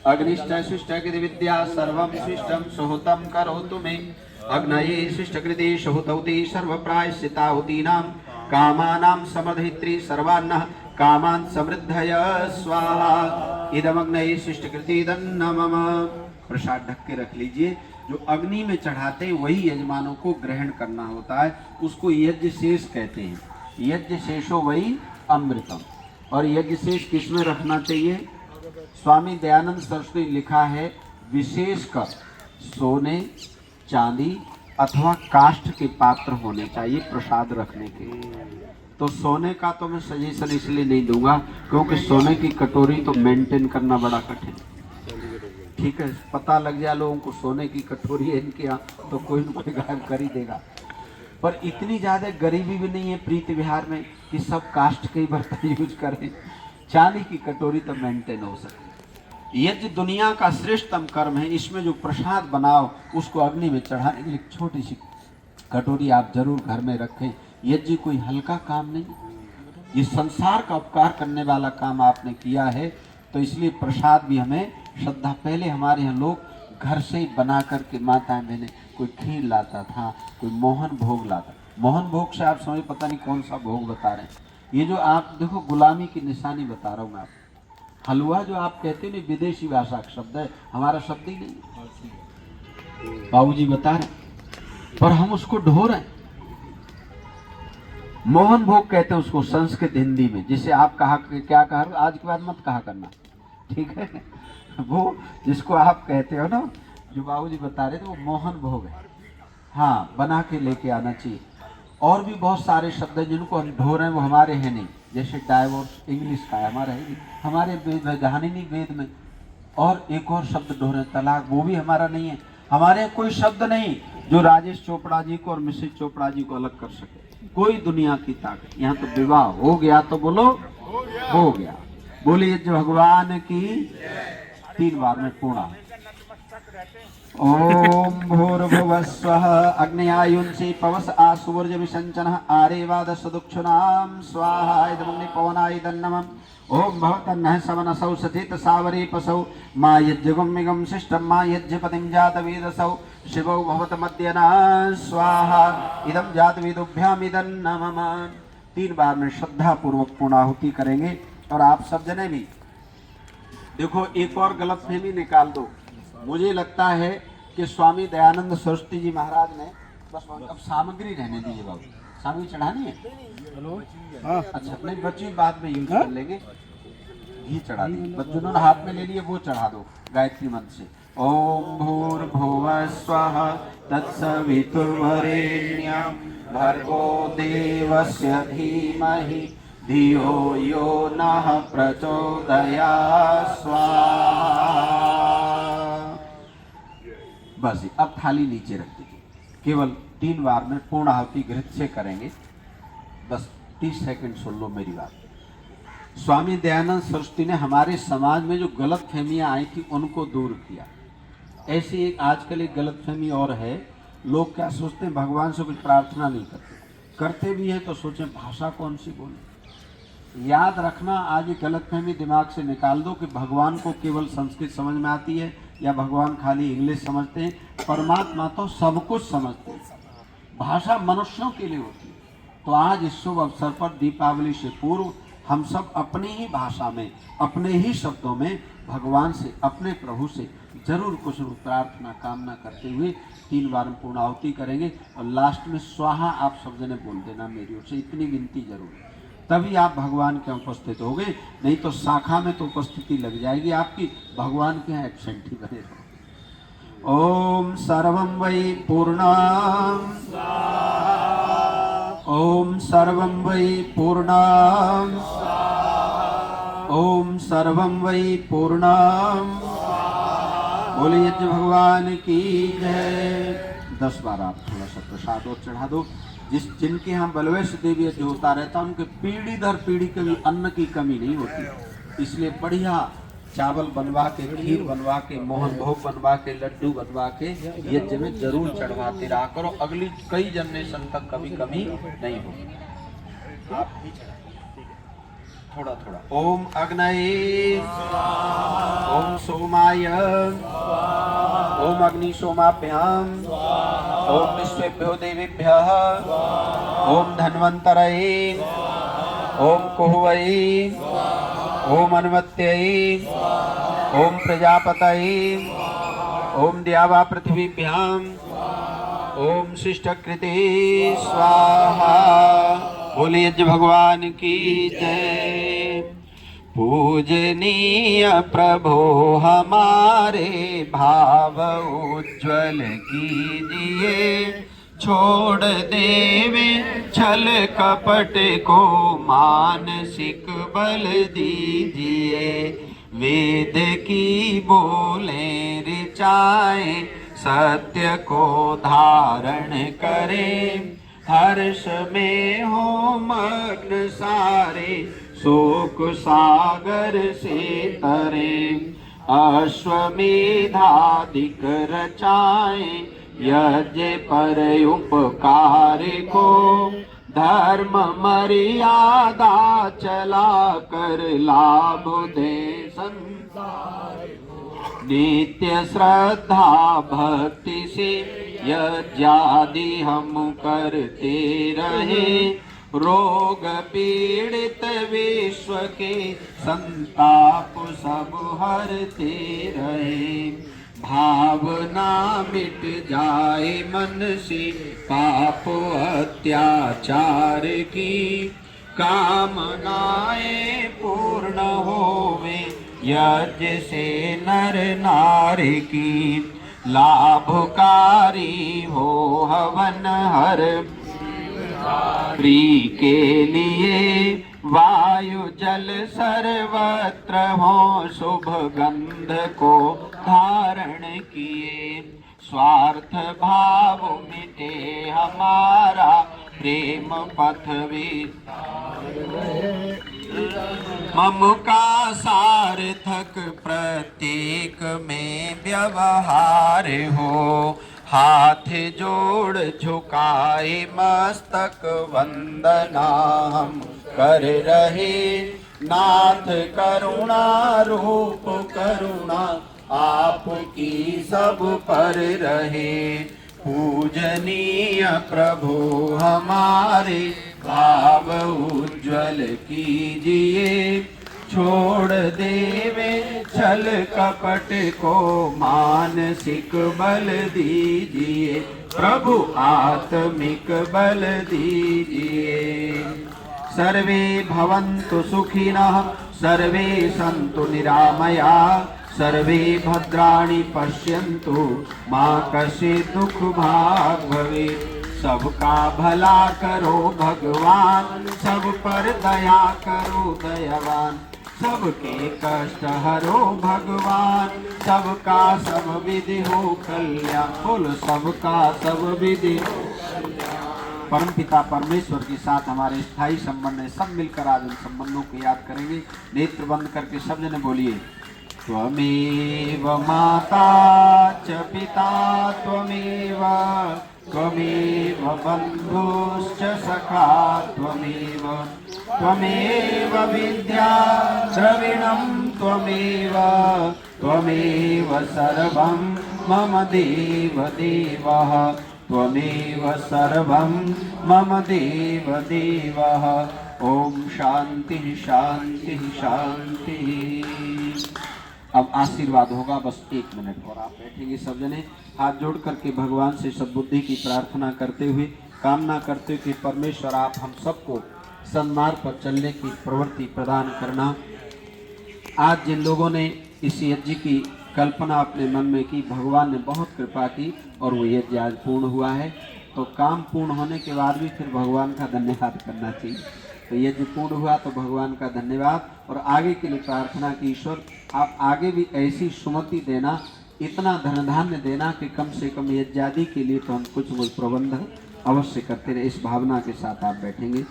अग्निश्च शिष्टकृति विद्या सर्वं शिष्टं सुहृतं करोतु मे। अग्नये शिष्टकृति सुहृतौति सर्वप्रायश्चिताहुतीनां कामानां समधित्री सर्वान्नः कामान् समृद्धय स्वाहा। इदमग्नये शिष्टकृति दन्नं मम। प्रसाद ढक के रख लीजिए। जो अग्नि में चढ़ाते हैं वही यजमानों को ग्रहण करना होता है, उसको यज्ञ शेष कहते हैं। यज्ञ शेषो वही अमृतम। और यज्ञ शेष किसमें रखना चाहिए? स्वामी दयानंद सरस्वती लिखा है, विशेषकर सोने चांदी अथवा काष्ठ के पात्र होने चाहिए प्रसाद रखने के। तो सोने का तो मैं सजेशन इसलिए नहीं दूंगा क्योंकि सोने की कटोरी तो मेंटेन करना बड़ा कठिन। ठीक है, पता लग जाए लोगों को सोने की कटोरी है इनके यहाँ तो कोई न कोई गायब कर ही देगा। पर इतनी ज्यादा गरीबी भी नहीं है प्रीति विहार में कि सब काष्ठ के ही बर्तन यूज करें। चांदी की कटोरी तो मेंटेन हो सके। यज्ञ दुनिया का श्रेष्ठतम कर्म है। इसमें जो प्रसाद बनाओ उसको अग्नि में चढ़ाने के लिए छोटी सी कटोरी आप जरूर घर में रखें। यज्ञ कोई हल्का काम नहीं, ये संसार का उपकार करने वाला काम आपने किया है, तो इसलिए प्रसाद भी हमें श्रद्धा। पहले हमारे यहाँ लोग घर से ही बना करके माताएं बहनें, कोई खीर लाता था, कोई मोहन भोग लाता। मोहन भोग से आप समझ पता नहीं कौन सा भोग बता रहे हैं। ये जो आप देखो गुलामी की निशानी बता रहा हूँ मैं आपको। हलवा जो आप कहते हैं विदेशी भाषा का शब्द है, हमारा शब्द ही नहीं। बाबूजी बता रहे पर हम उसको ढो रहे हैं। मोहन भोग कहते हैं उसको संस्कृत हिंदी में, जिसे आप कहा क्या कहा आज के बाद मत कहा करना, ठीक है। वो जिसको आप कहते हो ना, जो बाबूजी बता रहे थे, वो मोहन भोग है। हाँ, बना के लेके आना चाहिए। और भी बहुत सारे शब्द हैं जिनको हम ढो रहे हैं, वो हमारे हैं नहीं। जैसे डाइवोर्स इंग्लिश का है, हमारा है नहीं, हमारे वेद में जहानी नहीं वेद में। और एक और शब्द ढो रहे हैं तलाक, वो भी हमारा नहीं है। हमारे कोई शब्द नहीं जो राजेश चोपड़ा जी को और मिसेज चोपड़ा जी को अलग कर सके। कोई दुनिया की ताकत। यहाँ तो विवाह हो गया तो बोलो हो गया। बोलिए जो भगवान की 3 बार में पूर्ण। ओम भूर्भुवस्वः अग्न्यायुंसि पवस आसुवर्ज विसंचनः आरेवाद सदुक्षुनाम स्वाहा। इदमग्नि पवनाय दन्नमम्। ओम भवतन्नः सवनसौ सचेत सावरे पसौ मा यज्ञगम्मिगं शिष्टं मा यज्ञपतिं जातवेदसौ शिवौ भवतमद्यना स्वाहा। इदं जातवेदोभ्यामिदं नमः। 3 बार में श्रद्धा पूर्वक पूर्णाहुति करेंगे। और आप सब जने भी देखो, एक और गलतफहमी निकाल दो। मुझे लगता है कि स्वामी दयानंद सरस्वती जी महाराज ने बस अब सामग्री रहने दीजिए बाबू, सामग्री चढ़ानी है। अच्छा, नहीं बच्ची बाद में यूज कर लेंगे। घी चढ़ा दी, बस जिन्होंने हाथ में ले लिए वो चढ़ा दो गायत्री मंत्र से। ओम भूर्भुवः स्वः तत्सवितुर्वरेण्यं भर्गो देवस्य धीमहि धियो यो नः प्रचोदयात् स्वाहा। बस अब थाली नीचे रख दीजिए। केवल 3 बार में पूर्ण आहुति घृत से करेंगे। बस 30 सेकंड सुन लो मेरी बात। स्वामी दयानंद सरस्वती ने हमारे समाज में जो गलत फहमियाँ आई थी उनको दूर किया। ऐसी एक आजकल एक गलत फहमी और है, लोग क्या सोचते हैं भगवान से कुछ प्रार्थना नहीं करते, करते भी हैं तो सोचें भाषा कौन सी बोले। याद रखना, आज ये गलतफहमी दिमाग से निकाल दो कि भगवान को केवल संस्कृत समझ में आती है या भगवान खाली इंग्लिश समझते हैं। परमात्मा तो सब कुछ समझते हैं। भाषा मनुष्यों के लिए होती है। तो आज इस शुभ अवसर पर दीपावली से पूर्व हम सब अपनी ही भाषा में, अपने ही शब्दों में भगवान से, अपने प्रभु से जरूर कुछ प्रार्थना कामना करते हुए 3 बार पूर्णाहुति करेंगे। और लास्ट में स्वाहा आप सब जने बोल देना मेरी ओर से, इतनी गिनती जरूर, तभी आप भगवान के उपस्थित होगे। नहीं तो शाखा में तो उपस्थिति लग जाएगी आपकी, भगवान के यहाँ एब्सेंट ही बने रहो। ओम सर्वं वै पूर्णम्, ओम सर्वं वै पूर्णम्, ओम सर्वं वै पूर्णम्। बोलिए भगवान की जय। 10 बार आप थोड़ा सा प्रसाद और चढ़ा दो। जिनके यहाँ बलवेश देवी जो होता रहता है उनके पीढ़ी दर पीढ़ी कभी अन्न की कमी नहीं होती। इसलिए बढ़िया चावल बनवा के, खीर बनवा के, मोहन भोग बनवा के, लड्डू बनवा के यज्ञ में जरूर चढ़वाते रहा करो। अगली कई जनरेशन तक कभी कमी नहीं होगी। थोड़ा थोड़ा। ओम अग्नये ओम सोमाय ओम अग्नि सोमाभ्याम ओम विश्वेभ्यो देवेभ्यः ओम धन्वन्तरये ओम कुहवये ओम अनुमत्यये ओम प्रजापतये ओम द्यावा पृथ्वीभ्याम ओम शिष्टकृते स्वाहा। बोलिए यज्ञ भगवान की जय। पूजनीय प्रभो हमारे भाव उज्ज्वल कीजिए, छोड़ देवे छल कपट को मानसिक बल दीजिए। वेद की बोले ऋचाए सत्य को धारण करें, हर्ष में हो मग्न सारे शोक सागर से तरे। अश्वमेधादिक रचाए यज्ञ पर उपकार को, धर्म मर्यादा चला कर लाभ दे संसार। नित्य श्रद्धा भक्ति से यज्ञादि हम करते रहे, रोग पीड़ित विश्व के संताप सब हरते रहे। भावना मिट जाए मन से पाप अत्याचार की, कामनाएं पूर्ण होवे यज्ञ से नर नारी की। लाभकारी हो हवन हर प्री के लिए, वायु जल सर्वत्र हो शुभ गंध को धारण किए। स्वार्थ भाव मिटे हमारा प्रेम पथ मम का सार्थक प्रत्येक में व्यवहार हो। हाथ जोड़ झुकाए मस्तक वंदना हम कर रहे, नाथ करुणा रूप करुणा आपकी सब पर रहे। पूजनीय प्रभु हमारे भाव उज्ज्वल कीजिए, छोड़ देवे छल कपट को मानसिक बल दीजिए। प्रभु आत्मिक बल दीजिए। सर्वे भवन्तु सुखिनः सर्वे सन्तु निरामया, सर्वे भद्राणि पश्यन्तु मा कश्चित् दुख भाग् भवेत्। सबका भला करो भगवान, सब पर दया करो दयावान। सबके कष्ट हरो भगवान, सबका सब विधि हो कल्याण। बोलो सबका सब विधि। परम पिता परमेश्वर के साथ हमारे स्थायी संबंध है, सब मिलकर आज उन संबंधों को याद करेंगे। नेत्र बंद करके सब जने बोलिए, त्वमेव माता च पिता त्वमेव, त्वमेव बन्धुश्च सखा त्वमेव, त्वमेव विद्या द्रविणं त्वमेव, त्वमेव सर्वं मम देव देवः, त्वमेव सर्वं मम देव देवः। ओम शांति शांति शांति। अब आशीर्वाद होगा, बस 1 मिनट और आप बैठेंगे सब जने हाथ जोड़ करके भगवान से सद्बुद्धि की प्रार्थना करते हुए, कामना करते हुए कि परमेश्वर आप हम सबको सन्मार्ग पर चलने की प्रवृत्ति प्रदान करना। आज जिन लोगों ने इस यज्ञ की कल्पना अपने मन में की, भगवान ने बहुत कृपा की और वो यज्ञ आज पूर्ण हुआ है। तो काम पूर्ण होने के बाद भी फिर भगवान का धन्यवाद करना चाहिए। तो यज्ञ पूर्ण हुआ तो भगवान का धन्यवाद, और आगे के लिए प्रार्थना की ईश्वर आप आगे भी ऐसी सुमति देना, इतना धन धान्य देना कि कम से कम यज्ञादि के लिए तो हम कुछ प्रबंध अवश्य करते रहे। इस भावना के साथ आप बैठेंगे।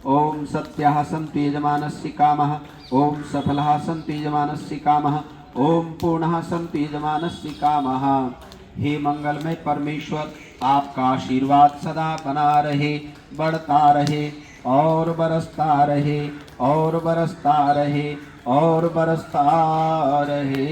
ओम सत्याः सन्तु यजमानस्य कामः, ओम सफलः सन्तु यजमानस्य कामः, ओम पूर्णः सन्तु यजमानस्य कामः। हे मंगलमय परमेश्वर, आपका आशीर्वाद सदा बना रहे, बढ़ता रहे। और बरसता रहे और बरसता रहे और बरसता रहे।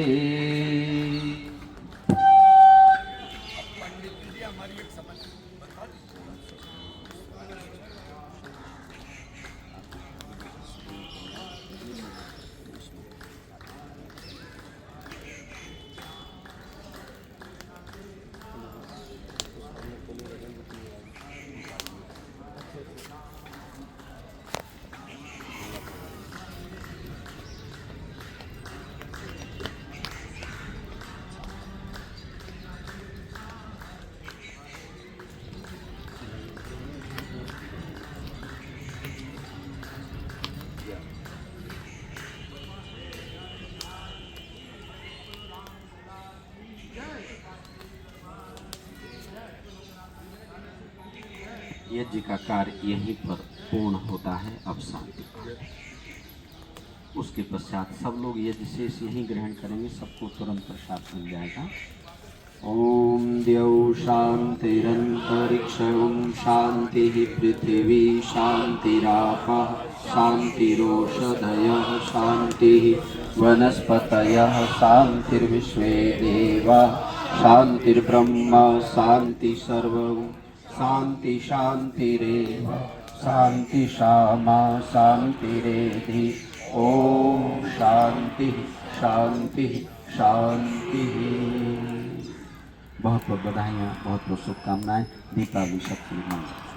यज्ञ का कार्य यहीं पर पूर्ण होता है। अब शांति उसके पश्चात सब लोग यज्ञ शेष यहीं ग्रहण करेंगे, सबको तुरंत प्रसाद मिल जाएगा। ओम द्यौ शांतिरंतरिक्षं शांति पृथिवी शांतिरापः शांतिरोषधयः शांति वनस्पतयः शांतिर्विश्वे देवाः शांतिर्ब्रह्म शांति सर्वं शांति शांतिरेव शांति शामा शांतिरेधि। ओम शांति शांति शांति। बहुत बहुत बधाइयाँ, बहुत बहुत शुभकामनाएं। दीपावली सबके लिए मंगल।